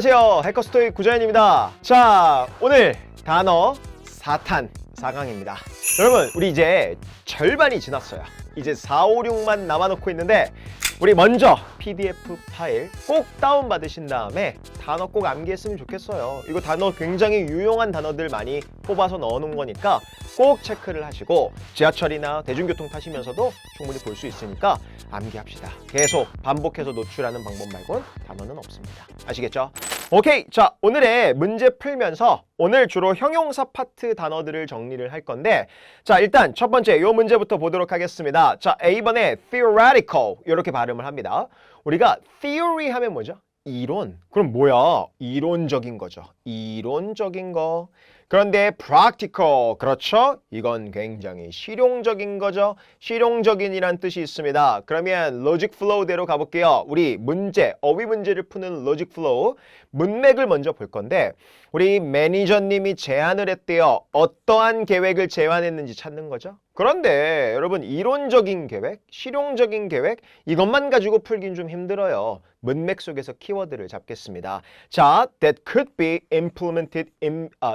안녕하세요. 해커스토익 구자연입니다. 자, 오늘 단어 4탄 4강입니다. 여러분, 우리 이제 절반이 지났어요. 이제 4, 5, 6만 남아놓고 있는데 우리 먼저 PDF 파일 꼭 다운받으신 다음에 단어 꼭 암기했으면 좋겠어요. 이거 단어 굉장히 유용한 단어들 많이 뽑아서 넣어놓은 거니까 꼭 체크를 하시고 지하철이나 대중교통 타시면서도 충분히 볼 수 있으니까 암기합시다. 계속 반복해서 노출하는 방법 말고는 단어는 없습니다. 아시겠죠? 오케이, 자, 오늘의 문제 풀면서 오늘 주로 형용사 파트 단어들을 정리를 할 건데, 자, 일단 첫 번째 이 문제부터 보도록 하겠습니다. 자, A번에 theoretical 이렇게 발음을 합니다. 우리가 theory 하면 뭐죠? 이론. 그럼 뭐야? 이론적인 거죠. 이론적인 거. 그런데 practical, 그렇죠? 이건 굉장히 실용적인 거죠. 실용적인이란 뜻이 있습니다. 그러면 logic flow대로 가볼게요. 우리 문제, 어휘 문제를 푸는 logic flow, 문맥을 먼저 볼 건데 우리 매니저님이 제안을 했대요. 어떠한 계획을 제안했는지 찾는 거죠. 그런데 여러분, 이론적인 계획, 실용적인 계획, 이것만 가지고 풀긴 좀 힘들어요. 문맥 속에서 키워드를 잡겠습니다. 자, that could be implemented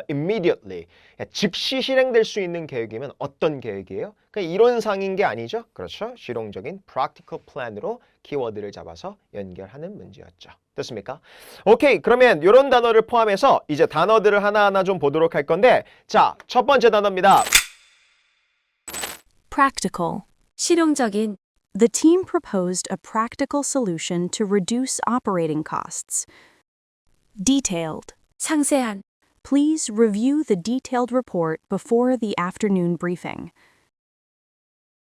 immediately. 즉시 실행될 수 있는 계획이면 어떤 계획이에요? 그냥 이론상인 게 아니죠. 그렇죠? 실용적인 practical plan으로 키워드를 잡아서 연결하는 문제였죠. 됐습니까? 오케이, 그러면 이런 단어를 포함해서 이제 단어들을 하나하나 좀 보도록 할 건데, 자, 첫 번째 단어입니다. Practical. 실용적인, The team proposed a practical solution to reduce operating costs. Detailed. 상세한, Please review the detailed report before the afternoon briefing.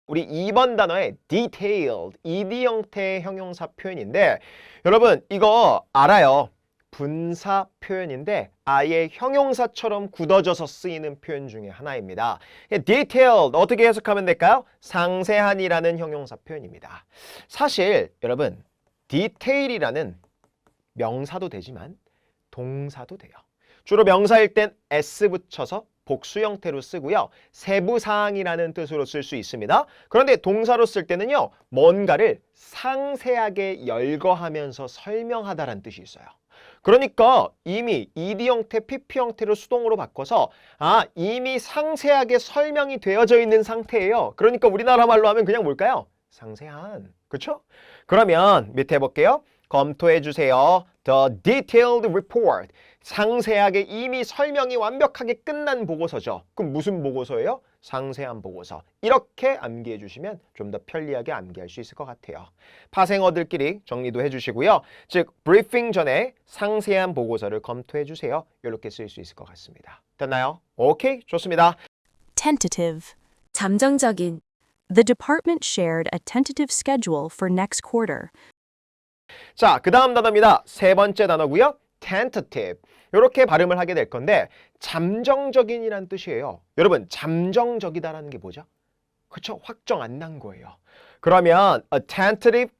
우리 2번 단어의 detailed, ed 형태의 형용사 표현인데 여러분, 이거 알아요. 분사 표현인데 아예 형용사처럼 굳어져서 쓰이는 표현 중에 하나입니다. detailed 어떻게 해석하면 될까요? 상세한이라는 형용사 표현입니다. 사실 여러분, detail이라는 명사도 되지만 동사도 돼요. 주로 명사일 땐 s 붙여서 복수 형태로 쓰고요. 세부사항이라는 뜻으로 쓸 수 있습니다. 그런데 동사로 쓸 때는요, 뭔가를 상세하게 열거하면서 설명하다라는 뜻이 있어요. 그러니까 이미 ed 형태, pp 형태로 수동으로 바꿔서 이미 상세하게 설명이 되어져 있는 상태예요. 그러니까 우리나라 말로 하면 그냥 뭘까요? 상세한. 그렇죠? 그러면 밑에 볼게요. 검토해 주세요. The detailed report. 상세하게 이미 설명이 완벽하게 끝난 보고서죠. 그럼 무슨 보고서예요? 상세한 보고서. 이렇게 암기해 주시면 좀 더 편리하게 암기할 수 있을 것 같아요. 파생어들끼리 정리도 해주시고요. 즉, 브리핑 전에 상세한 보고서를 검토해 주세요. 이렇게 쓸 수 있을 것 같습니다. 됐나요? 오케이, 좋습니다. Tentative. 잠정적인, The department shared a tentative schedule for next quarter. 자, 그 다음 단어입니다. 세 번째 단어고요. tentative. 이렇게 발음을 하게 될 건데 잠정적인이란 뜻이에요. 여러분, 잠정적이다라는 게 뭐죠? 그렇죠? 확정 안 난 거예요. 그러면 a tentative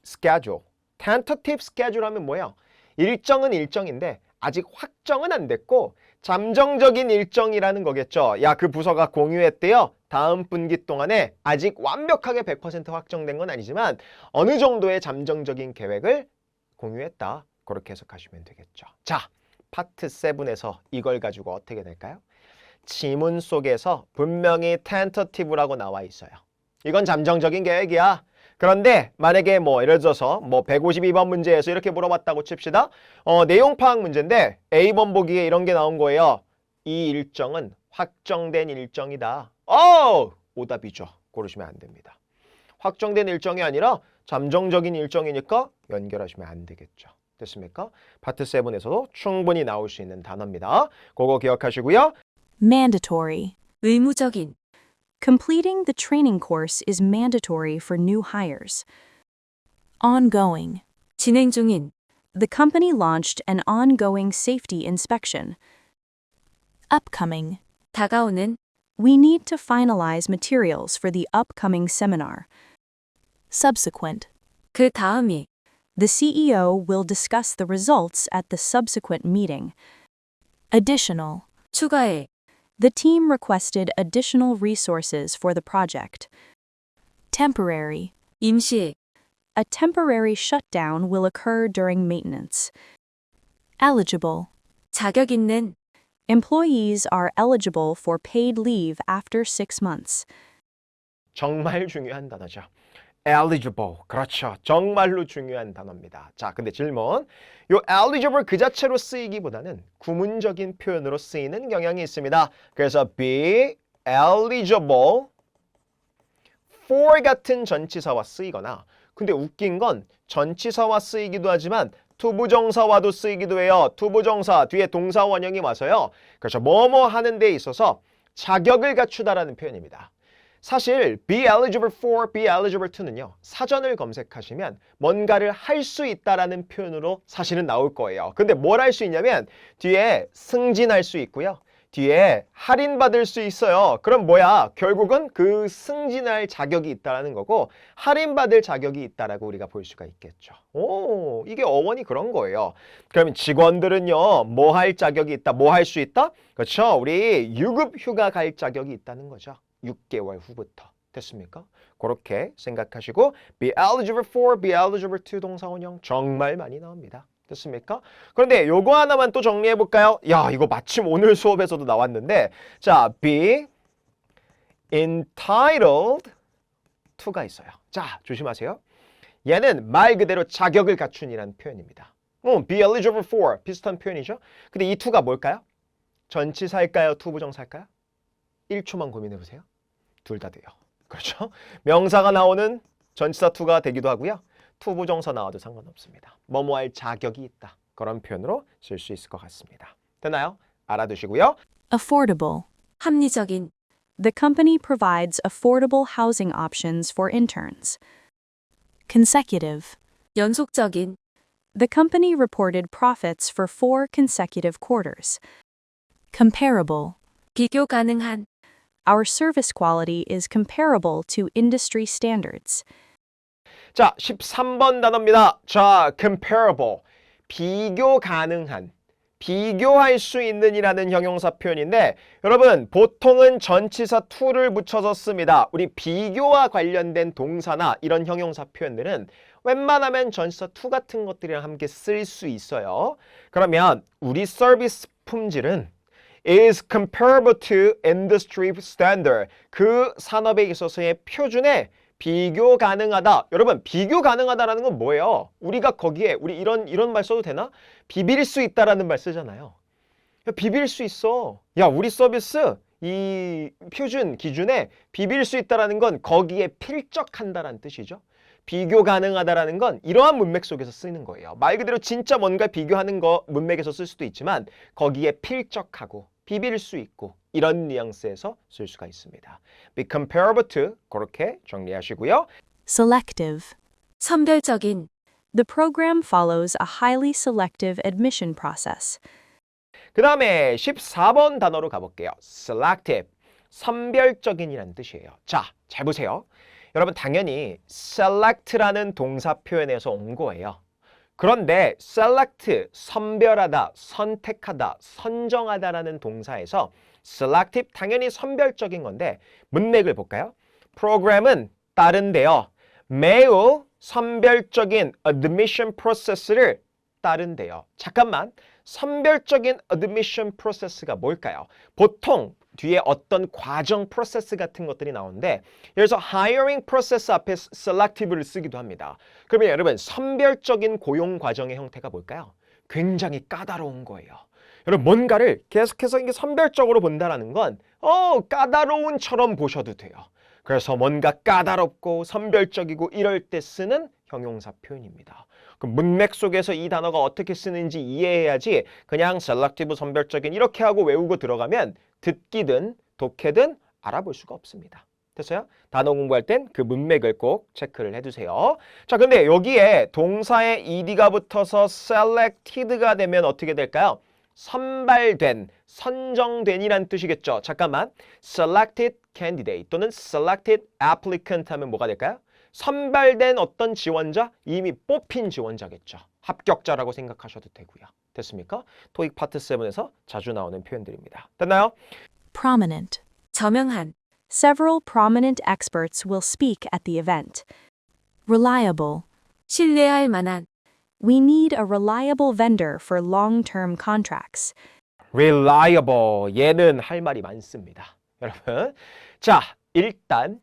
schedule. tentative schedule 하면 뭐예요? 일정은 일정인데 아직 확정은 안 됐고 잠정적인 일정이라는 거겠죠. 야, 그 부서가 공유했대요. 다음 분기 동안에 아직 완벽하게 100% 확정된 건 아니지만 어느 정도의 잠정적인 계획을 공유했다. 그렇게 해석하시면 되겠죠. 자, 파트 7에서 이걸 가지고 어떻게 될까요? 지문 속에서 분명히 tentative라고 나와 있어요. 이건 잠정적인 계획이야. 그런데 만약에 예를 들어서 152번 문제에서 이렇게 물어봤다고 칩시다. 내용 파악 문제인데 A번 보기에 이런 게 나온 거예요. 이 일정은 확정된 일정이다. 오답이죠. 고르시면 안 됩니다. 확정된 일정이 아니라 잠정적인 일정이니까 연결하시면 안 되겠죠. 됐습니까? 파트 7에서도 충분히 나올 수 있는 단어입니다. 그거 기억하시고요. Mandatory. 의무적인, Completing the training course is mandatory for new hires. Ongoing. 진행 중인, The company launched an ongoing safety inspection. Upcoming. 다가오는, We need to finalize materials for the upcoming seminar. Subsequent. 그 다음이, The CEO will discuss the results at the subsequent meeting. Additional. 추가해, The team requested additional resources for the project. Temporary. 임시, A temporary shutdown will occur during maintenance. Eligible. 자격 있는, Employees are eligible for paid leave after 6 months. 정말 중요한 단어죠. eligible. 그렇죠. 정말로 중요한 단어입니다. 자, 근데 질문. 요 eligible 그 자체로 쓰이기보다는 구문적인 표현으로 쓰이는 경향이 있습니다. 그래서 be eligible for 같은 전치사와 쓰이거나, 근데 웃긴 건 전치사와 쓰이기도 하지만 투부정사와도 쓰이기도 해요. 투부정사 뒤에 동사 원형이 와서요. 그렇죠. 뭐뭐 하는 데 있어서 자격을 갖추다라는 표현입니다. 사실 be eligible for, be eligible to는요. 사전을 검색하시면 뭔가를 할 수 있다라는 표현으로 사실은 나올 거예요. 근데 뭘 할 수 있냐면 뒤에 승진할 수 있고요. 뒤에 할인받을 수 있어요. 그럼 뭐야? 결국은 그 승진할 자격이 있다라는 거고 할인받을 자격이 있다라고 우리가 볼 수가 있겠죠. 오, 이게 어원이 그런 거예요. 그러면 직원들은요. 뭐 할 자격이 있다? 뭐 할 수 있다? 그렇죠. 우리 유급 휴가 갈 자격이 있다는 거죠. 6개월 후부터. 됐습니까? 그렇게 생각하시고 be eligible for, be eligible to 동사원형 정말 많이 나옵니다. 됐습니까? 그런데 요거 하나만 또 정리해 볼까요? 야, 이거 마침 오늘 수업에서도 나왔는데 자, be entitled to가 있어요. 자, 조심하세요. 얘는 말 그대로 자격을 갖춘이라는 표현입니다. be eligible for 비슷한 표현이죠. 근데 이 to가 뭘까요? 전치사일까요? 투부정사일까요? 1초만 고민해 보세요. 둘 다 돼요. 그렇죠? 명사가 나오는 전치사 to가 되기도 하고요. 투부정사 나와도 상관없습니다. 뭐뭐 할 자격이 있다. 그런 표현으로 쓸 수 있을 것 같습니다. 됐나요? 알아두시고요. Affordable. 합리적인, The company provides affordable housing options for interns. Consecutive. 연속적인, The company reported profits for 4 consecutive quarters. Comparable. 비교 가능한, Our service quality is comparable to industry standards. 자, 13번 단어입니다. 자, comparable. 비교 가능한. 비교할 수 있는 이라는 형용사 표현인데 여러분 보통은 전치사 to를 붙여서 씁니다. 우리 비교와 관련된 동사나 이런 형용사 표현들은 웬만하면 전치사 to 같은 것들이랑 함께 쓸 수 있어요. 그러면 우리 서비스 품질은 is comparable to industry standard. 그 산업에 있어서의 표준에 비교 가능하다. 여러분, 비교 가능하다라는 건 뭐예요? 우리가 거기에 우리 이런 말 써도 되나? 비빌 수 있다라는 말 쓰잖아요. 야, 비빌 수 있어. 야, 우리 서비스 이 표준 기준에 비빌 수 있다라는 건 거기에 필적한다라는 뜻이죠. 비교 가능하다라는 건 이러한 문맥 속에서 쓰이는 거예요. 말 그대로 진짜 뭔가 비교하는 거 문맥에서 쓸 수도 있지만 거기에 필적하고 비빌 수 있고 이런 뉘앙스에서 쓸 수가 있습니다. be comparable to 그렇게 정리하시고요. Selective. 선별적인, The program follows a highly selective admission process. 그 다음에 14번 단어로 가볼게요. selective, 선별적인이라는 뜻이에요. 자, 잘 보세요. 여러분 당연히 select라는 동사 표현에서 온 거예요. 그런데 select, 선별하다, 선택하다, 선정하다라는 동사에서 selective, 당연히 선별적인 건데 문맥을 볼까요? 프로그램은 따른대요. 매우 선별적인 admission process를 따른대요. 잠깐만, 선별적인 admission process가 뭘까요? 보통 뒤에 어떤 과정 프로세스 같은 것들이 나오는데 예를 들어서 hiring process 앞에 selective를 쓰기도 합니다. 그러면 여러분 선별적인 고용 과정의 형태가 뭘까요? 굉장히 까다로운 거예요. 여러분 뭔가를 계속해서 이게 선별적으로 본다라는 건 까다로운처럼 보셔도 돼요. 그래서 뭔가 까다롭고 선별적이고 이럴 때 쓰는 형용사 표현입니다. 그 문맥 속에서 이 단어가 어떻게 쓰는지 이해해야지 그냥 selective 선별적인 이렇게 하고 외우고 들어가면 듣기든 독해든 알아볼 수가 없습니다. 됐어요? 단어 공부할 땐 그 문맥을 꼭 체크를 해두세요. 자, 근데 여기에 동사에 ed가 붙어서 selected가 되면 어떻게 될까요? 선발된, 선정된이란 뜻이겠죠. 잠깐만, selected candidate 또는 selected applicant 하면 뭐가 될까요? 선발된 어떤 지원자, 이미 뽑힌 지원자겠죠. 합격자라고 생각하셔도 되고요. 됐습니까? 토익 파트 7에서 자주 나오는 표현들입니다. 됐나요? Prominent. 저명한, Several prominent experts will speak at the event. Reliable. 신뢰할 만한, We need a reliable vendor for long-term contracts. reliable. 얘는 할 말이 많습니다. 여러분. 자, 일단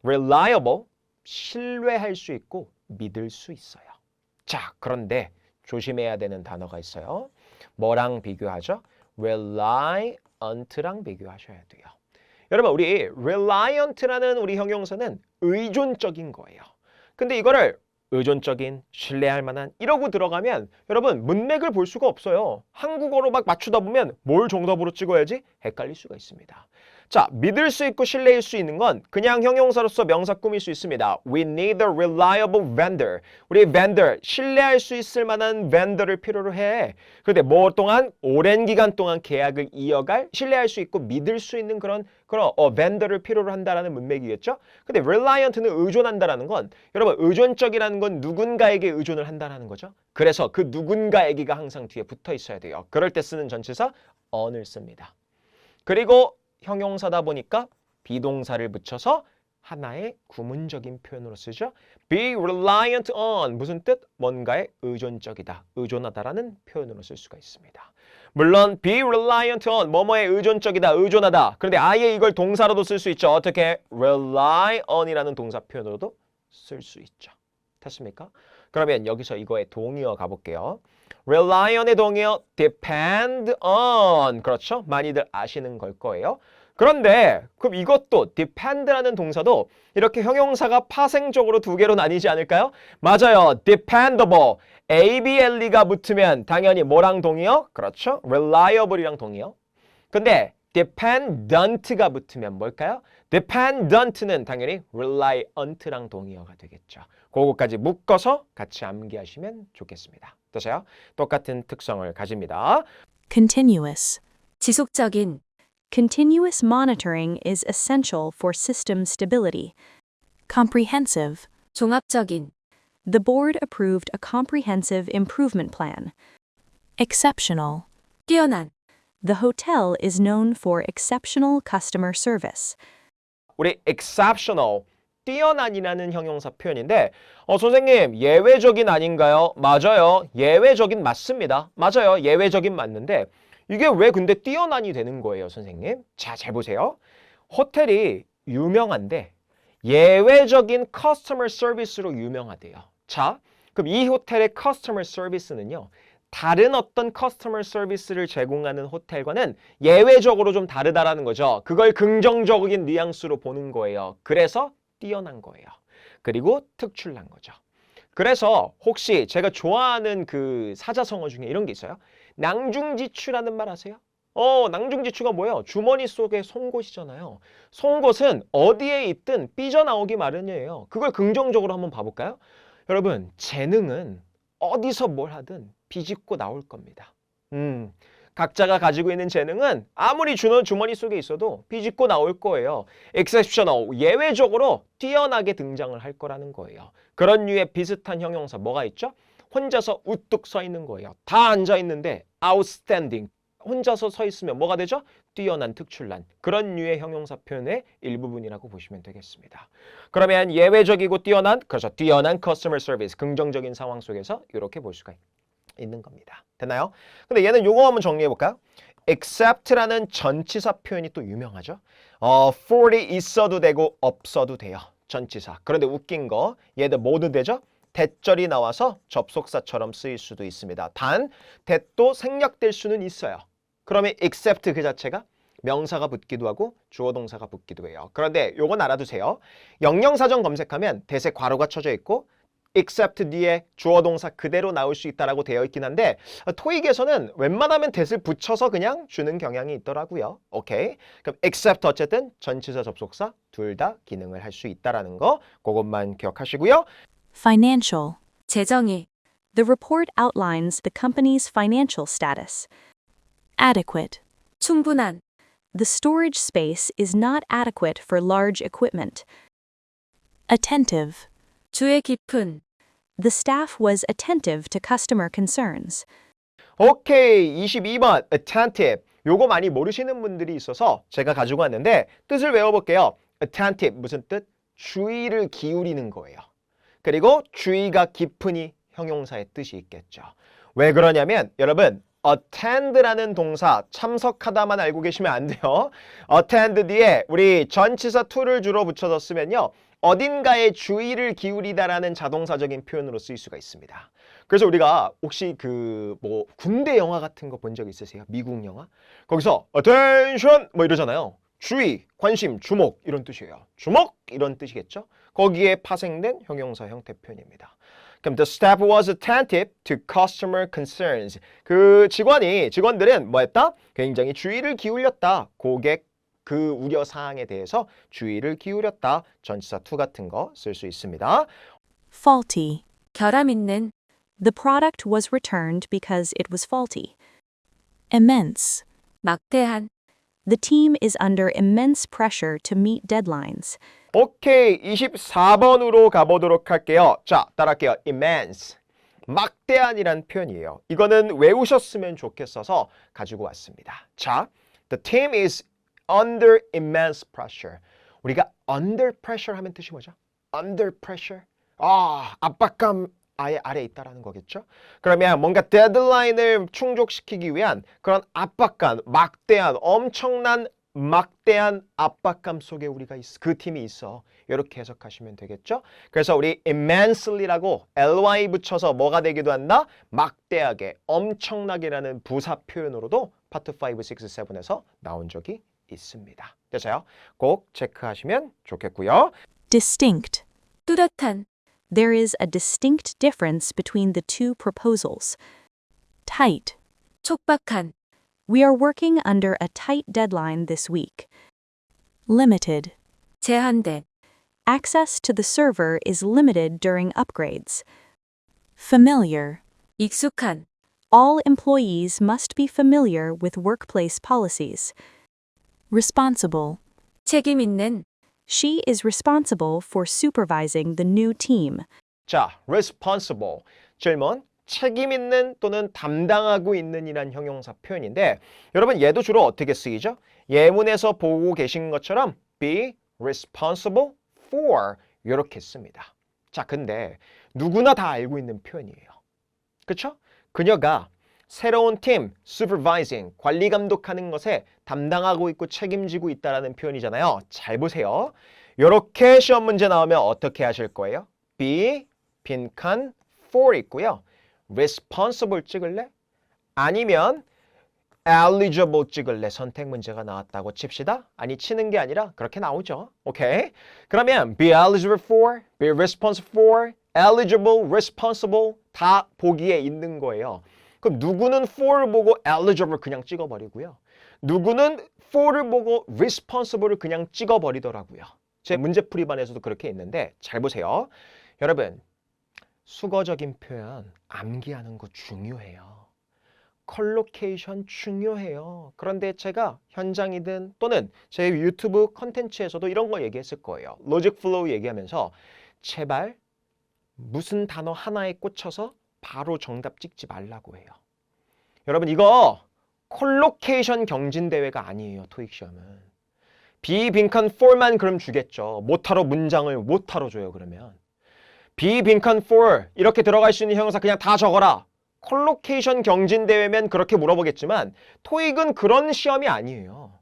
reliable. 신뢰할 수 있고 믿을 수 있어요. 자, 그런데 조심해야 되는 단어가 있어요. 뭐랑 비교하죠? reliant랑 비교하셔야 돼요. 여러분, 우리 reliant라는 우리 형용사는 의존적인 거예요. 근데 이거를 의존적인, 신뢰할 만한 이러고 들어가면 여러분 문맥을 볼 수가 없어요. 한국어로 막 맞추다 보면 뭘 정답으로 찍어야지 헷갈릴 수가 있습니다. 자, 믿을 수 있고 신뢰일 수 있는 건 그냥 형용사로서 명사 꾸밀 수 있습니다. We need a reliable vendor. 우리 vendor, 신뢰할 수 있을 만한 vendor를 필요로 해. 그런데 뭐 동안 오랜 기간 동안 계약을 이어갈 신뢰할 수 있고 믿을 수 있는 그런 vendor를 필요로 한다라는 문맥이겠죠? 근데 reliant는 의존한다라는 건 여러분 의존적이라는 건 누군가에게 의존을 한다라는 거죠. 그래서 그 누군가에게가 항상 뒤에 붙어 있어야 돼요. 그럴 때 쓰는 전치사 on을 씁니다. 그리고 형용사다 보니까 비동사를 붙여서 하나의 구문적인 표현으로 쓰죠. Be reliant on 무슨 뜻? 뭔가에 의존적이다, 의존하다라는 표현으로 쓸 수가 있습니다. 물론 be reliant on 뭐뭐에 의존적이다, 의존하다. 그런데 아예 이걸 동사로도 쓸 수 있죠. 어떻게? rely on이라는 동사 표현으로도 쓸 수 있죠. 됐습니까? 그러면 여기서 이거의 동의어 가볼게요. rely on의 동의어 depend on. 그렇죠? 많이들 아시는 걸 거예요. 그런데 그럼 이것도 depend라는 동사도 이렇게 형용사가 파생적으로 두 개로 나뉘지 않을까요? 맞아요. dependable. ABLE가 붙으면 당연히 뭐랑 동의어? 그렇죠. reliable이랑 동의어. 근데 dependent가 붙으면 뭘까요? dependent는 당연히 reliant랑 동의어가 되겠죠. 그거까지 묶어서 같이 암기하시면 좋겠습니다. 어떠세요? 똑같은 특성을 가집니다. Continuous. 지속적인, Continuous monitoring is essential for system stability. Comprehensive. 종합적인, The board approved a comprehensive improvement plan. Exceptional. 뛰어난, The hotel is known for exceptional customer service. 우리 exceptional, 뛰어난이라는 형용사 표현인데 선생님 예외적인 아닌가요? 맞아요. 예외적인 맞습니다. 맞아요. 예외적인 맞는데 이게 왜 근데 뛰어난이 되는 거예요, 선생님? 자, 잘 보세요. 호텔이 유명한데 예외적인 커스터머 서비스로 유명하대요. 자, 그럼 이 호텔의 커스터머 서비스는요. 다른 어떤 커스터머 서비스를 제공하는 호텔과는 예외적으로 좀 다르다라는 거죠. 그걸 긍정적인 뉘앙스로 보는 거예요. 그래서 뛰어난 거예요. 그리고 특출난 거죠. 그래서 혹시 제가 좋아하는 그 사자성어 중에 이런 게 있어요. 낭중지추라는 말 아세요? 낭중지추가 뭐예요? 주머니 속의 송곳이잖아요. 송곳은 어디에 있든 삐져나오기 마련이에요. 그걸 긍정적으로 한번 봐볼까요? 여러분, 재능은 어디서 뭘 하든 비집고 나올 겁니다. 각자가 가지고 있는 재능은 아무리 주머니 속에 있어도 비집고 나올 거예요. exceptional, 예외적으로 뛰어나게 등장을 할 거라는 거예요. 그런 류의 비슷한 형용사 뭐가 있죠? 혼자서 우뚝 서 있는 거예요. 다 앉아 있는데 outstanding, 혼자서 서 있으면 뭐가 되죠? 뛰어난, 특출난. 그런 류의 형용사 표현의 일부분이라고 보시면 되겠습니다. 그러면 예외적이고 뛰어난, 그렇죠. 뛰어난 customer service, 긍정적인 상황 속에서 이렇게 볼 수가 있는 겁니다. 됐나요? 근데 얘는 요거 한번 정리해 볼까요? except라는 전치사 표현이 또 유명하죠. for이 있어도 되고 없어도 돼요. 전치사. 그런데 웃긴 거 얘들 뭐도 되죠? 대절이 나와서 접속사처럼 쓰일 수도 있습니다. 단, 대도 생략될 수는 있어요. 그러면 except 그 자체가 명사가 붙기도 하고 주어 동사가 붙기도 해요. 그런데 요건 알아두세요. 영영사전 검색하면 대세 괄호가 쳐져 있고 except 뒤에 주어 동사 그대로 나올 수 있다라고 되어 있긴 한데 토익에서는 웬만하면 that을 붙여서 그냥 주는 경향이 있더라고요. 오케이. 그럼 except 어쨌든 전치사 접속사 둘 다 기능을 할 수 있다라는 거 그것만 기억하시고요. Financial. 재정의, The report outlines the company's financial status. Adequate. 충분한, The storage space is not adequate for large equipment. Attentive. 주의 깊은, The staff was attentive to customer concerns. 오케이. 22번 attentive. 요거 많이 모르시는 분들이 있어서 제가 가지고 왔는데 뜻을 외워볼게요. attentive 무슨 뜻? 주의를 기울이는 거예요. 그리고 주의가 깊으니 형용사의 뜻이 있겠죠. 왜 그러냐면 여러분 attend라는 동사 참석하다만 알고 계시면 안 돼요. attend 뒤에 우리 전치사 to를 주로 붙여서 쓰면요. 어딘가에 주의를 기울이다라는 자동사적인 표현으로 쓰일 수가 있습니다. 그래서 우리가 혹시 군대 영화 같은 거 본 적 있으세요? 미국 영화? 거기서 attention 뭐 이러잖아요. 주의, 관심, 주목 이런 뜻이에요. 주목 이런 뜻이겠죠? 거기에 파생된 형용사 형태 표현입니다. 그럼 the staff was attentive to customer concerns. 직원들은 뭐 했다? 굉장히 주의를 기울였다. 고객 그 우려 사항에 대해서 주의를 기울였다. 전치사 to 같은 거 쓸 수 있습니다. Faulty. 결함 있는, The product was returned because it was faulty. Immense. 막대한, The team is under immense pressure to meet deadlines. 오케이, 24번으로 가보도록 할게요. 자, 따라할게요. immense. 막대한이란 표현이에요. 이거는 외우셨으면 좋겠어서 가지고 왔습니다. 자, the team is under immense pressure. 우리가 under pressure 하면 뜻이 뭐죠? under pressure. 압박감 아래에 있다라는 거겠죠? 그러면 뭔가 데드라인을 충족시키기 위한 그런 압박감, 엄청난 막대한 압박감 속에 우리가 그 팀이 있어. 이렇게 해석하시면 되겠죠? 그래서 우리 immensely라고 ly 붙여서 뭐가 되기도 한다? 막대하게, 엄청나게라는 부사 표현으로도 파트 5, 6, 7에서 나온 적이 있습니다. 됐어요? 꼭 체크하시면 좋겠고요. Distinct. 뚜렷한, There is a distinct difference between the two proposals. Tight. 촉박한, We are working under a tight deadline this week. Limited. 제한된, Access to the server is limited during upgrades. Familiar. 익숙한, All employees must be familiar with workplace policies. Responsible. 책임 있는, She is responsible for supervising the new team. 자, responsible. 질문. 책임 있는 또는 담당하고 있는 이란 형용사 표현인데 여러분 얘도 주로 어떻게 쓰이죠? 예문에서 보고 계신 것처럼 be responsible for 이렇게 씁니다. 자, 근데 누구나 다 알고 있는 표현이에요. 그렇죠? 그녀가 새로운 팀, supervising, 관리 감독하는 것에 담당하고 있고 책임지고 있다라는 표현이잖아요. 잘 보세요. 이렇게 시험 문제 나오면 어떻게 하실 거예요? be, 빈칸, for 있고요. responsible 찍을래? 아니면 eligible 찍을래? 선택 문제가 나왔다고 칩시다. 아니, 치는 게 아니라 그렇게 나오죠. 오케이? 그러면 be eligible for, be responsible for, eligible, responsible 다 보기에 있는 거예요. 그럼 누구는 for를 보고 eligible 그냥 찍어버리고요. 누구는 for를 보고 responsible을 그냥 찍어버리더라고요. 제 문제풀이반에서도 그렇게 있는데 잘 보세요. 여러분, 수거적인 표현 암기하는 거 중요해요. 컬로케이션 중요해요. 그런데 제가 현장이든 또는 제 유튜브 컨텐츠에서도 이런 거 얘기했을 거예요. 로직 플로우 얘기하면서 제발 무슨 단어 하나에 꽂혀서 바로 정답 찍지 말라고 해요. 여러분, 이거 콜로케이션 경진대회가 아니에요. 토익 시험은. 비빈칸 for만 그럼 주겠죠. 못하러 문장을 못하러 줘요. 그러면 비빈칸 for 이렇게 들어갈 수 있는 형용사 그냥 다 적어라. 콜로케이션 경진대회면 그렇게 물어보겠지만 토익은 그런 시험이 아니에요.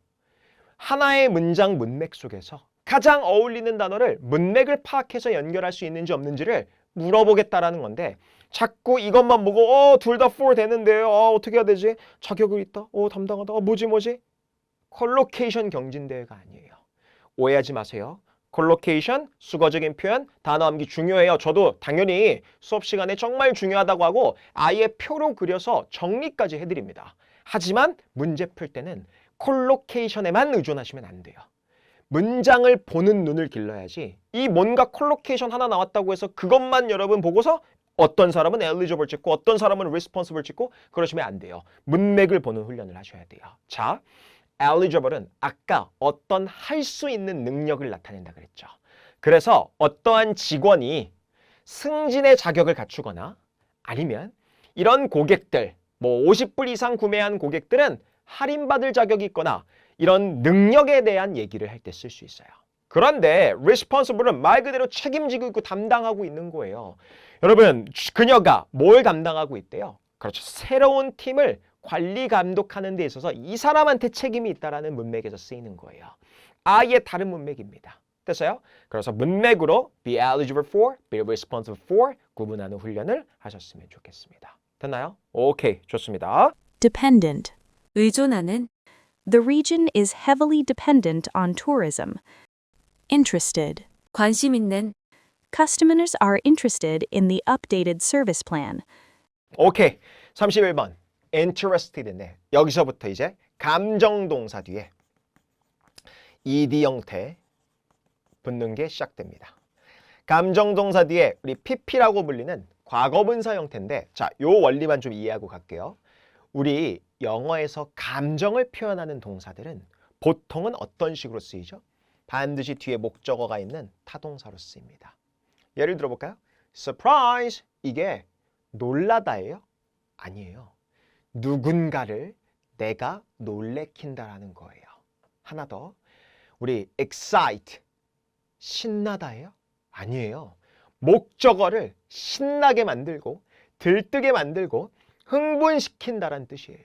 하나의 문장 문맥 속에서 가장 어울리는 단어를 문맥을 파악해서 연결할 수 있는지 없는지를 물어보겠다라는 건데 자꾸 이것만 보고 둘 다 for 되는데요. 어떻게 해야 되지? 자격을 있다. 담당하다. 뭐지? 콜로케이션 경진대회가 아니에요. 오해하지 마세요. 콜로케이션, 수거적인 표현, 단어 암기 중요해요. 저도 당연히 수업 시간에 정말 중요하다고 하고 아예 표로 그려서 정리까지 해드립니다. 하지만 문제 풀 때는 콜로케이션에만 의존하시면 안 돼요. 문장을 보는 눈을 길러야지 이 뭔가 콜로케이션 하나 나왔다고 해서 그것만 여러분 보고서 어떤 사람은 eligible 찍고 어떤 사람은 responsible 찍고 그러시면 안 돼요. 문맥을 보는 훈련을 하셔야 돼요. 자, eligible은 아까 어떤 할 수 있는 능력을 나타낸다 그랬죠. 그래서 어떠한 직원이 승진의 자격을 갖추거나 아니면 이런 고객들, 50불 이상 구매한 고객들은 할인받을 자격이 있거나 이런 능력에 대한 얘기를 할 때 쓸 수 있어요. 그런데 responsible은 말 그대로 책임지고 있고 담당하고 있는 거예요. 여러분, 그녀가 뭘 담당하고 있대요? 그렇죠. 새로운 팀을 관리 감독하는 데 있어서 이 사람한테 책임이 있다라는 문맥에서 쓰이는 거예요. 아예 다른 문맥입니다. 됐어요? 그래서 문맥으로 be eligible for, be responsible for 구분하는 훈련을 하셨으면 좋겠습니다. 됐나요? 오케이, 좋습니다. Dependent. 의존하는, The region is heavily dependent on tourism. Interested. 관심 있는, Customers are interested in the updated service plan. 오케이, 31번 interested인데 여기서부터 이제 감정동사 뒤에 ed 형태 붙는 게 시작됩니다. 감정동사 뒤에 우리 pp라고 불리는 과거분사 형태인데 자, 요 원리만 좀 이해하고 갈게요. 우리 영어에서 감정을 표현하는 동사들은 보통은 어떤 식으로 쓰이죠? 반드시 뒤에 목적어가 있는 타동사로 쓰입니다. 예를 들어볼까요? surprise, 이게 놀라다예요? 아니에요. 누군가를 내가 놀래킨다라는 거예요. 하나 더, 우리 excite, 신나다예요? 아니에요. 목적어를 신나게 만들고 들뜨게 만들고 흥분시킨다라는 뜻이에요.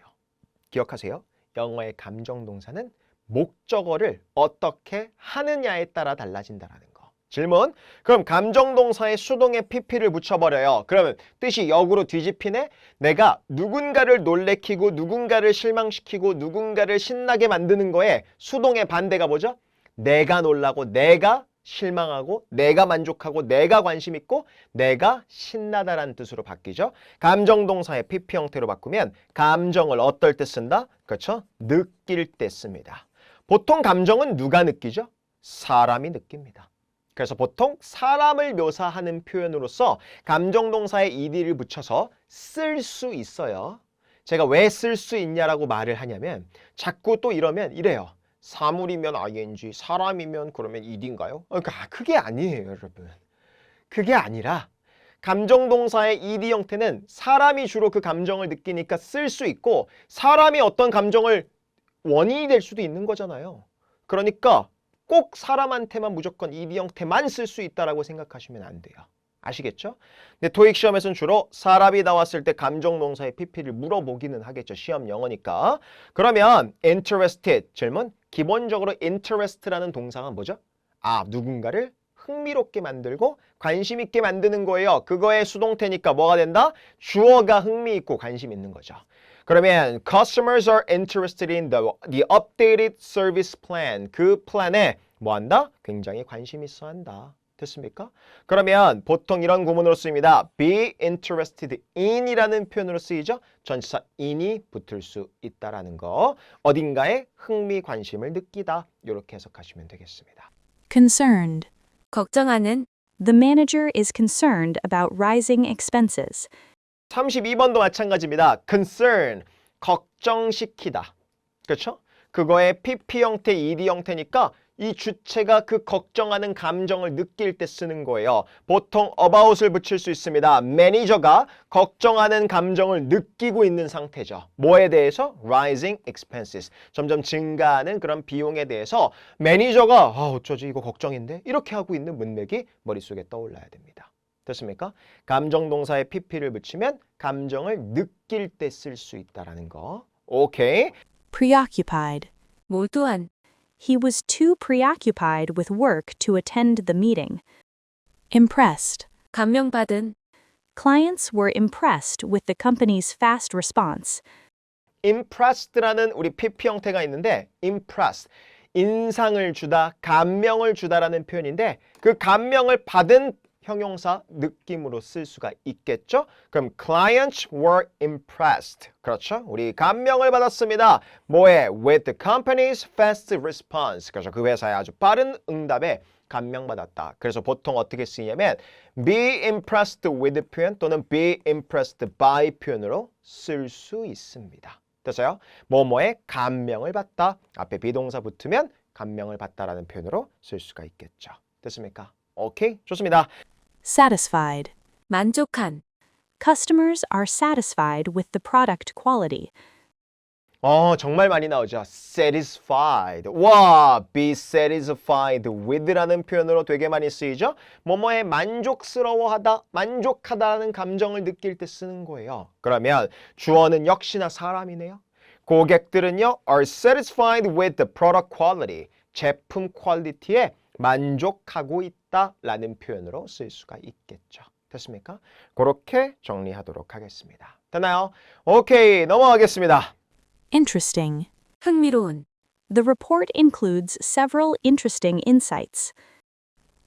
기억하세요. 영어의 감정동사는 목적어를 어떻게 하느냐에 따라 달라진다라는 거. 질문. 그럼 감정동사에 수동에 pp를 붙여버려요. 그러면 뜻이 역으로 뒤집히네? 내가 누군가를 놀래키고 누군가를 실망시키고 누군가를 신나게 만드는 거에 수동의 반대가 뭐죠? 내가 놀라고 내가 실망하고 내가 만족하고 내가 관심 있고 내가 신나다라는 뜻으로 바뀌죠. 감정동사의 pp 형태로 바꾸면 감정을 어떨 때 쓴다? 그렇죠? 느낄 때 씁니다. 보통 감정은 누가 느끼죠? 사람이 느낍니다. 그래서 보통 사람을 묘사하는 표현으로서 감정동사에 ed를 붙여서 쓸 수 있어요. 제가 왜 쓸 수 있냐라고 말을 하냐면 자꾸 또 이러면 이래요. 사물이면 ing, 사람이면 그러면 ed인가요? 그러니까 그게 아니에요, 여러분. 그게 아니라 감정동사의 ed 형태는 사람이 주로 그 감정을 느끼니까 쓸 수 있고 사람이 어떤 감정을 원인이 될 수도 있는 거잖아요. 그러니까 꼭 사람한테만 무조건 ed 형태만 쓸 수 있다라고 생각하시면 안 돼요. 아시겠죠? 근데 토익 시험에서는 주로 사람이 나왔을 때 감정동사의 pp를 물어보기는 하겠죠. 시험 영어니까. 그러면 interested 질문. 기본적으로 interest라는 동사가 뭐죠? 아, 누군가를 흥미롭게 만들고 관심 있게 만드는 거예요. 그거의 수동태니까 뭐가 된다? 주어가 흥미있고 관심 있는 거죠. 그러면 customers are interested in the updated service plan. 그 플랜에 뭐 한다? 굉장히 관심 있어 한다. 됐습니까? 그러면 보통 이런 구문으로 쓰입니다. be interested in 이라는 표현으로 쓰이죠. 전치사 in이 붙을 수 있다라는 거. 어딘가에 흥미, 관심을 느끼다. 이렇게 해석하시면 되겠습니다. Concerned. 걱정하는, The manager is concerned about rising expenses. 32번도 마찬가지입니다. concern, 걱정시키다. 그렇죠? 그거의 pp 형태, ed 형태니까 이 주체가 그 걱정하는 감정을 느낄 때 쓰는 거예요. 보통 about을 붙일 수 있습니다. 매니저가 걱정하는 감정을 느끼고 있는 상태죠. 뭐에 대해서? rising expenses. 점점 증가하는 그런 비용에 대해서 매니저가 어쩌지 이거 걱정인데? 이렇게 하고 있는 문맥이 머릿속에 떠올라야 됩니다. 됐습니까? 감정동사에 pp를 붙이면 감정을 느낄 때 쓸 수 있다는 거. 오케이. Preoccupied. 몰두한, He was too preoccupied with work to attend the meeting. Impressed. 감명받은, Clients were impressed with the company's fast response. impressed라는 우리 pp 형태가 있는데 impressed, 인상을 주다, 감명을 주다라는 표현인데 그 감명을 받은 형용사 느낌으로 쓸 수가 있겠죠? 그럼 clients were impressed. 그렇죠? 우리 감명을 받았습니다. 뭐에? With the company's fast response. 그래서 그 회사의 아주 빠른 응답에 감명받았다. 그래서 보통 어떻게 쓰이냐면 be impressed with 표현 또는 be impressed by 표현으로 쓸 수 있습니다. 됐어요? 뭐뭐에 감명을 받다. 앞에 비동사 붙으면 감명을 받다라는 표현으로 쓸 수가 있겠죠. 됐습니까? 오케이, 좋습니다. Satisfied. 만족한, Customers are satisfied with the product quality. 정말 많이 나오죠. satisfied. 와, be satisfied with라는 표현으로 되게 많이 쓰이죠. 뭐뭐에 만족스러워하다, 만족하다는 감정을 느낄 때 쓰는 거예요. 그러면 주어는 역시나 사람이네요. 고객들은요, are satisfied with the product quality. 제품 퀄리티에 만족하고 있다라는 표현으로 쓸 수가 있겠죠. 됐습니까? 그렇게 정리하도록 하겠습니다. 됐나요? 오케이, 넘어가겠습니다. Interesting. 흥미로운, The report includes several interesting insights.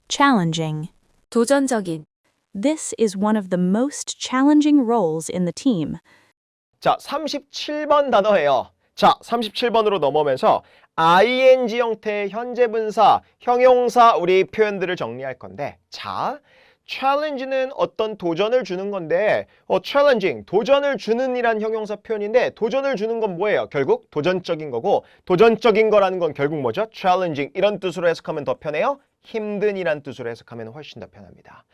Challenging. 도전적인, This is one of the most challenging roles in the team. 자, 37번 단어예요. 자, 37번으로 넘어오면서 ing 형태의 현재 분사, 형용사 우리 표현들을 정리할 건데 자, challenge는 어떤 도전을 주는 건데 challenging, 도전을 주는 이란 형용사 표현인데 도전을 주는 건 뭐예요? 결국 도전적인 거고 도전적인 거라는 건 결국 뭐죠? challenging 이런 뜻으로 해석하면 더 편해요? 힘든 이란 뜻으로 해석하면 훨씬 더 편합니다.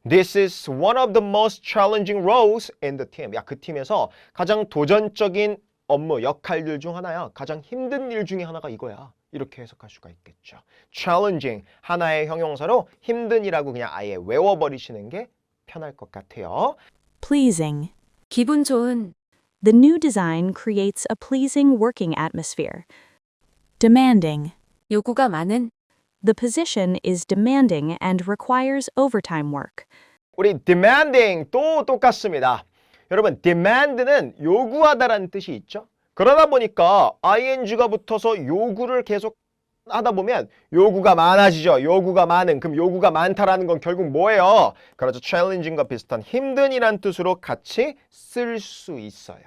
This is one of the most challenging roles in the team. 야, 그 팀에서 가장 도전적인 업무, 역할들 중 하나야. 가장 힘든 일 중에 하나가 이거야. 이렇게 해석할 수가 있겠죠. challenging, 하나의 형용사로 힘든이라고 그냥 아예 외워버리시는 게 편할 것 같아요. Pleasing. 기분 좋은, The new design creates a pleasing working atmosphere. Demanding. 요구가 많은, The position is demanding and requires overtime work. 우리 demanding 또 똑같습니다. 여러분, demand는 요구하다라는 뜻이 있죠. 그러다 보니까 ing가 붙어서 요구를 계속 하다 보면 요구가 많아지죠. 요구가 많은. 그럼 요구가 많다라는 건 결국 뭐예요? 그렇죠. challenging과 비슷한 힘든이란 뜻으로 같이 쓸 수 있어요.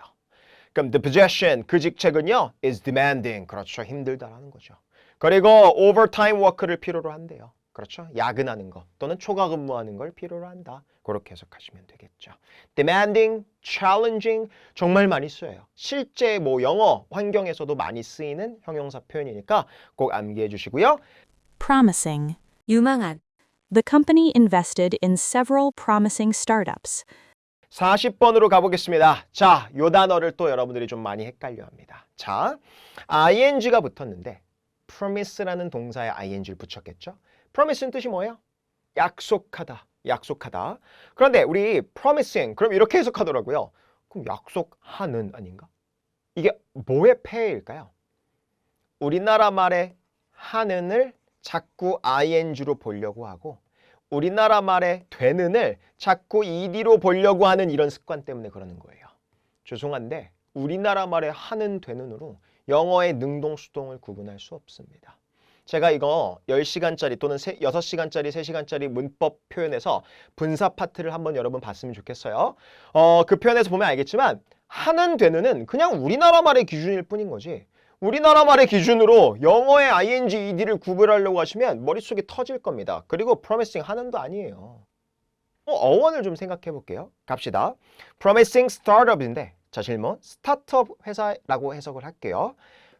그럼 the position, 그 직책은요, is demanding. 그렇죠. 힘들다라는 거죠. 그리고 overtime work를 필요로 한대요. 그렇죠. 야근하는 거 또는 초과 근무하는 걸 필요로 한다. 그렇게 해석하시면 되겠죠. demanding, challenging 정말 많이 쓰여요. 실제 뭐 영어 환경에서도 많이 쓰이는 형용사 표현이니까 꼭 암기해 주시고요. Promising. 유망한, The company invested in several promising startups. 40번으로 가보겠습니다. 자, 요 단어를 또 여러분들이 좀 많이 헷갈려 합니다. 자, ing가 붙었는데 promise라는 동사에 ing를 붙였겠죠? promise는 뜻이 뭐예요? 약속하다, 약속하다. 그런데 우리 promising, 그럼 이렇게 해석하더라고요. 그럼 약속하는 아닌가? 이게 뭐의 폐해일까요? 우리나라 말의 하는을 자꾸 ing로 보려고 하고 우리나라 말의 되는을 자꾸 ed로 보려고 하는 이런 습관 때문에 그러는 거예요. 죄송한데 우리나라 말의 하는 되는으로 영어의 능동, 수동을 구분할 수 없습니다. 제가 이거 10시간짜리 또는 6시간짜리, 3시간짜리 문법 표현에서 분사 파트를 한번 여러분 봤으면 좋겠어요. 그 표현에서 보면 알겠지만 하는 되는은 그냥 우리나라 말의 기준일 뿐인 거지. 우리나라 말의 기준으로 영어의 ing, ed를 구별하려고 하시면 머릿속이 터질 겁니다. 그리고 promising 하는도 아니에요. 어원을 좀 생각해 볼게요. 갑시다. promising startup인데 자, 질문. 스타트업 회사라고 해석을 할게요.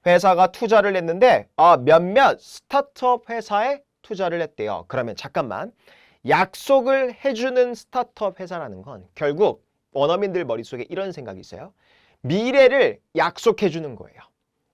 회사가 투자를 했는데 몇몇 스타트업 회사에 투자를 했대요. 그러면 잠깐만. 약속을 해주는 스타트업 회사라는 건 결국 원어민들 머릿속에 이런 생각이 있어요. 미래를 약속해 주는 거예요.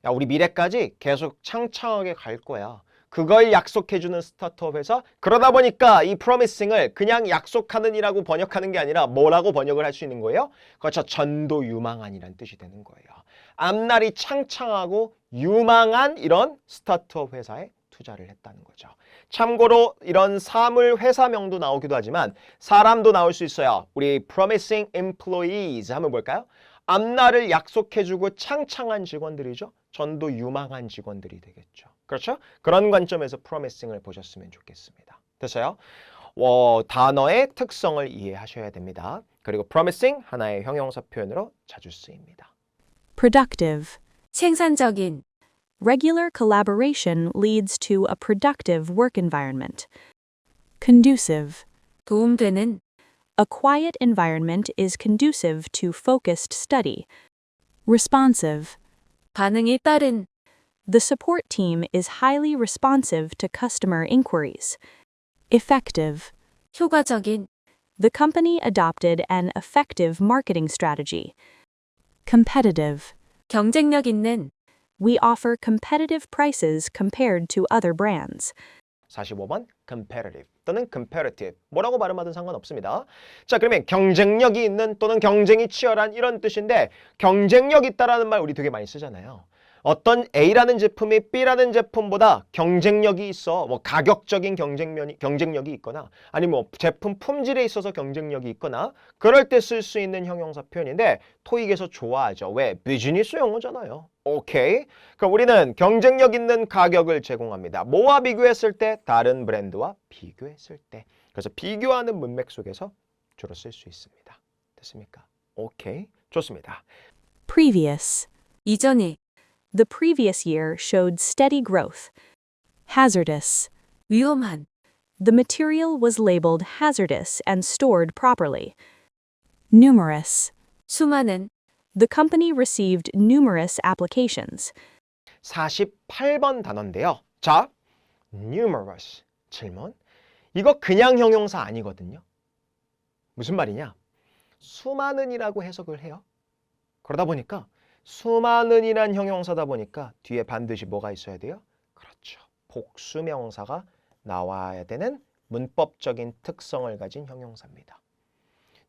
야, 우리 미래까지 계속 창창하게 갈 거야. 그걸 약속해주는 스타트업 회사. 그러다 보니까 이 promising을 그냥 약속하는 이라고 번역하는 게 아니라 뭐라고 번역을 할 수 있는 거예요? 그렇죠. 전도유망한이란 뜻이 되는 거예요. 앞날이 창창하고 유망한 이런 스타트업 회사에 투자를 했다는 거죠. 참고로 이런 사물 회사명도 나오기도 하지만 사람도 나올 수 있어요. 우리 promising employees 하면 뭘까요? 앞날을 약속해주고 창창한 직원들이죠. 전도 유망한 직원들이 되겠죠. 그렇죠? 그런 관점에서 promising을 보셨으면 좋겠습니다. 됐어요? 단어의 특성을 이해하셔야 됩니다. 그리고 promising 하나의 형용사 표현으로 자주 쓰입니다. Productive. 생산적인, Regular collaboration leads to a productive work environment. Conducive. 도움되는, A quiet environment is conducive to focused study. Responsive. 반응이 빠른, The support team is highly responsive to customer inquiries. Effective. 효과적인, The company adopted an effective marketing strategy. Competitive. 경쟁력 있는, We offer competitive prices compared to other brands. 45번 competitive 또는 comparative 뭐라고 발음하든 상관없습니다. 자, 그러면 경쟁력이 있는 또는 경쟁이 치열한 이런 뜻인데 경쟁력 있다라는 말 우리 되게 많이 쓰잖아요. 어떤 A라는 제품이 B라는 제품보다 경쟁력이 있어 뭐 가격적인 경쟁력이 있거나 아니면 뭐 제품 품질에 있어서 경쟁력이 있거나 그럴 때 쓸 수 있는 형용사 표현인데 토익에서 좋아하죠. 왜? 비즈니스 용어잖아요. 오케이. 그럼 우리는 경쟁력 있는 가격을 제공합니다. 뭐와 비교했을 때? 다른 브랜드와 비교했을 때. 그래서 비교하는 문맥 속에서 주로 쓸 수 있습니다. 됐습니까? 오케이. 좋습니다. Previous. 이전에, The previous year showed steady growth. Hazardous. 위험한, The material was labeled hazardous and stored properly. Numerous. 수많은, The company received numerous applications. 48번 단어인데요. 자, numerous. 질문. 이거 그냥 형용사 아니거든요. 무슨 말이냐? 수많은이라고 해석을 해요. 그러다 보니까 수많은이란 형용사다 보니까 뒤에 반드시 뭐가 있어야 돼요? 그렇죠. 복수명사가 나와야 되는 문법적인 특성을 가진 형용사입니다.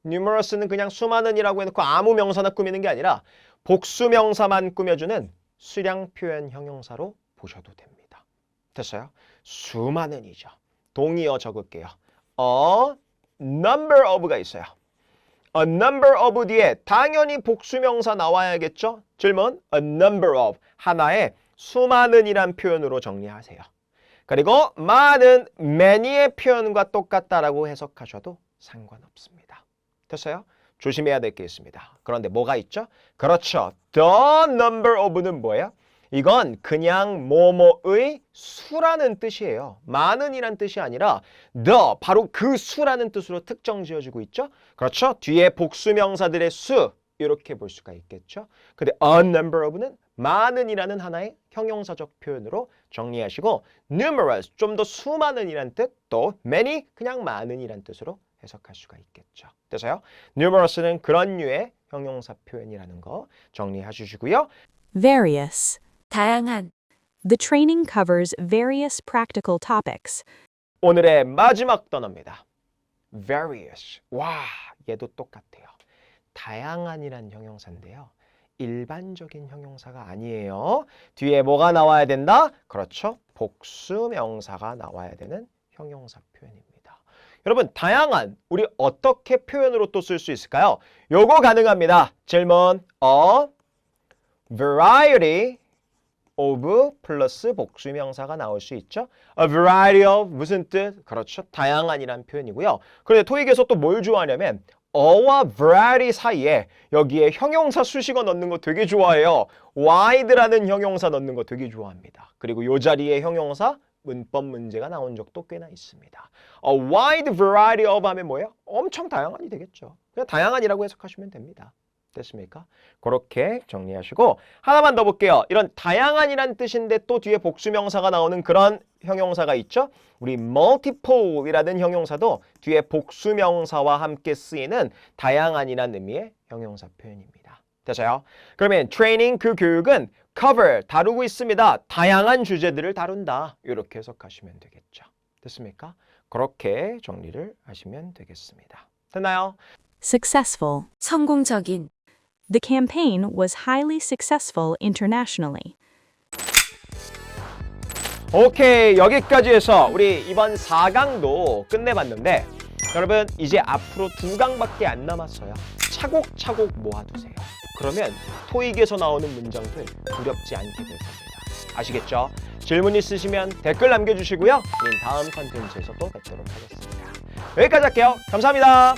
numerous는 그냥 수많은이라고 해놓고 아무 명사나 꾸미는 게 아니라 복수명사만 꾸며주는 수량 표현 형용사로 보셔도 됩니다. 됐어요? 수많은이죠. 동의어 적을게요. A number of가 있어요. A number of 뒤에 당연히 복수명사 나와야겠죠? 질문, a number of, 하나의 수많은이란 표현으로 정리하세요. 그리고 많은, many의 표현과 똑같다라고 해석하셔도 상관없습니다. 됐어요? 조심해야 될 게 있습니다. 그런데 뭐가 있죠? 그렇죠. The number of는 뭐예요? 이건 그냥 뭐뭐의 수라는 뜻이에요. 많은이란 뜻이 아니라 the, 바로 그 수라는 뜻으로 특정 지어주고 있죠. 그렇죠. 뒤에 복수명사들의 수 이렇게 볼 수가 있겠죠. 근데 a number of는 많은이라는 하나의 형용사적 표현으로 정리하시고 numerous, 좀 더 수많은이란 뜻, 또 many, 그냥 많은이란 뜻으로 해석할 수가 있겠죠. 그래서요. numerous는 그런 류의 형용사 표현이라는 거 정리해 주시고요. Various. 다양한, The training covers various practical topics. 오늘의 마지막 단어입니다. various. 와, 얘도 똑같아요. 다양한이란 형용사인데요. 일반적인 형용사가 아니에요. 뒤에 뭐가 나와야 된다? 그렇죠. 복수명사가 나와야 되는 형용사 표현입니다. 여러분, 다양한, 우리 어떻게 표현으로 또 쓸 수 있을까요? 요거 가능합니다. 질문, a variety of 플러스 복수명사가 나올 수 있죠. A variety of 무슨 뜻? 그렇죠. 다양한이란 표현이고요. 그런데 토익에서 또 뭘 좋아하냐면 a와 variety 사이에 여기에 형용사 수식어 넣는 거 되게 좋아해요. wide라는 형용사 넣는 거 되게 좋아합니다. 그리고 이 자리에 형용사 문법 문제가 나온 적도 꽤나 있습니다. A wide variety of 하면 뭐예요? 엄청 다양한이 되겠죠. 그냥 다양한이라고 해석하시면 됩니다. 됐습니까? 그렇게 정리하시고 하나만 더 볼게요. 이런 다양한이란 뜻인데 또 뒤에 복수명사가 나오는 그런 형용사가 있죠. 우리 multiple이라는 형용사도 뒤에 복수명사와 함께 쓰이는 다양한이라는 의미의 형용사 표현입니다. 됐어요? 그러면 트레이닝, 그 교육은 cover, 다루고 있습니다. 다양한 주제들을 다룬다. 이렇게 해석하시면 되겠죠. 됐습니까? 그렇게 정리를 하시면 되겠습니다. 됐나요? Successful. 성공적인, The campaign was highly successful internationally. 오케이, 여기까지 해서 우리 이번 4강도 끝내봤는데 여러분 이제 앞으로 2강밖에 안 남았어요. 차곡차곡 모아두세요. 그러면 토익에서 나오는 문장들 두렵지 않게 될 겁니다. 아시겠죠? 질문 있으시면 댓글 남겨주시고요. 우린 다음 컨텐츠에서 또 뵙도록 하겠습니다. 여기까지 할게요. 감사합니다.